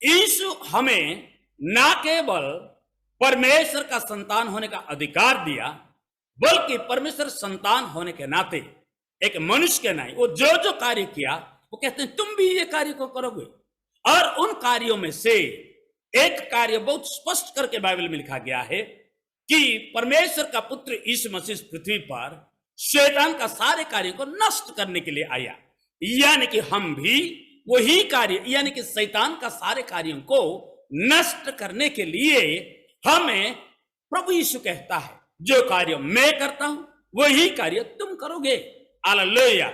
यीशु हमें ना केवल परमेश्वर का संतान होने का अधिकार दिया, बल्कि परमेश्वर संतान होने के नाते एक मनुष्य के नाते वो जो जो कार्य किया, वो कहते हैं तुम भी ये कार्य को करोगे। और उन कार्यों में से एक कार्य बहुत स्पष्ट करके बाइबल में लिखा गया है कि परमेश्वर का पुत्र यीशु मसीह पृथ्वी पर शैतान का सारे कार्यों को नष्ट करने के लिए आया। यानी कि हम भी वही कार्य, यानी कि शैतान का सारे कार्यों को नष्ट करने के लिए हमें प्रभु यीशु कहता है जो कार्य मैं करता हूं वही कार्य तुम करोगे। Hallelujah,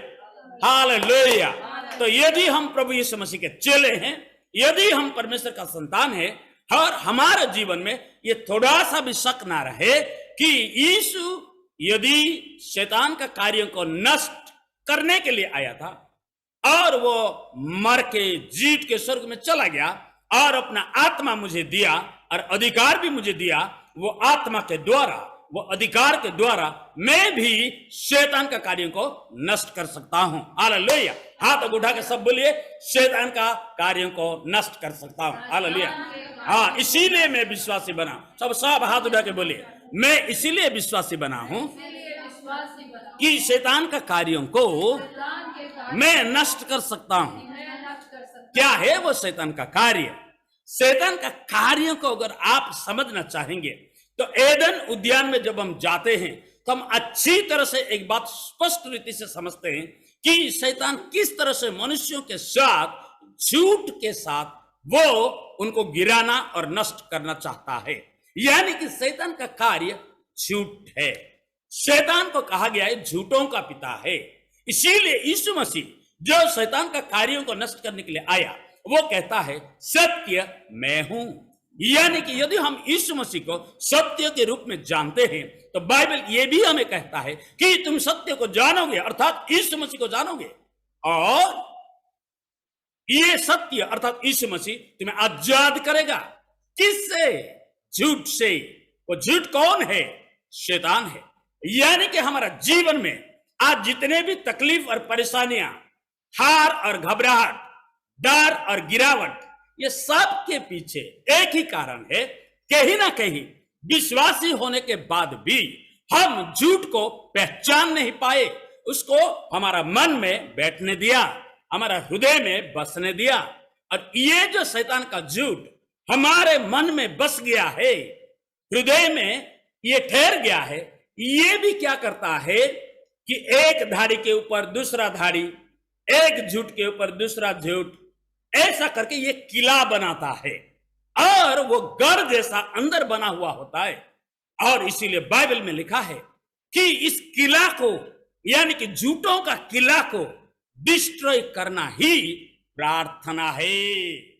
hallelujah. तो यदि हम प्रभु यीशु मसीह के चेले हैं, यदि हम परमेश्वर का संतान हैं और हमारे जीवन में ये थोड़ा सा भी शक ना रहे कि यीशु यदि शैतान का कार्यों को नष्ट करने के लिए आया था और वो मर के जीत के स्वर्ग में चला गया और अपना आत्मा मुझे दिया और अधिकार भी मुझे दिया, वो आत्मा के द्वारा, वो अधिकार के द्वारा मैं भी शैतान का कार्यों को नष्ट कर सकता हूं। हालेलुया। हाथ उठा के सब बोलिए, शैतान का कार्यों को नष्ट कर सकता हूं। हालेलुया। हाँ, इसीलिए मैं विश्वासी बना। सब हाथ उठा के बोलिए, मैं इसीलिए विश्वासी बना हूं कि शैतान का कार्यों को मैं नष्ट कर सकता हूं। क्या है वो शैतान का कार्य? शैतान का कार्यों को अगर आप समझना चाहेंगे तो एदन उद्यान में जब हम जाते हैं तो हम अच्छी तरह से एक बात स्पष्ट रीति से समझते हैं कि शैतान किस तरह से मनुष्यों के साथ, झूठ के साथ वो उनको गिराना और नष्ट करना चाहता है। यानी कि शैतान का कार्य झूठ है। शैतान को कहा गया है झूठों का पिता है। इसीलिए यीशु मसीह जो शैतान का कार्यों को नष्ट करने के लिए आया, वो कहता है सत्य मैं हूं। यानी कि यदि हम यीशु मसीह को सत्य के रूप में जानते हैं तो बाइबल ये भी हमें कहता है कि तुम सत्य को जानोगे, अर्थात यीशु मसीह को जानोगे और ये सत्य अर्थात यीशु मसीह तुम्हें आजाद करेगा। किससे? झूठ से। वो झूठ कौन है? शैतान है। यानी कि हमारा जीवन में आज जितने भी तकलीफ और परेशानियां, हार और घबराहट, डर और गिरावट, ये सब के पीछे एक ही कारण है। कहीं ना कहीं विश्वासी होने के बाद भी हम झूठ को पहचान नहीं पाए, उसको हमारा मन में बैठने दिया, हमारा हृदय में बसने दिया। और ये जो शैतान का झूठ हमारे मन में बस गया है, हृदय में ये ठहर गया है, ये भी क्या करता है कि एक धाड़ी के ऊपर दूसरा धाड़ी, एक झूठ के ऊपर दूसरा झूठ, ऐसा करके ये किला बनाता है और वो गढ़ जैसा अंदर बना हुआ होता है। और इसीलिए बाइबल में लिखा है कि इस किला को, यानी कि झूठों का किला को डिस्ट्रॉय करना ही प्रार्थना है।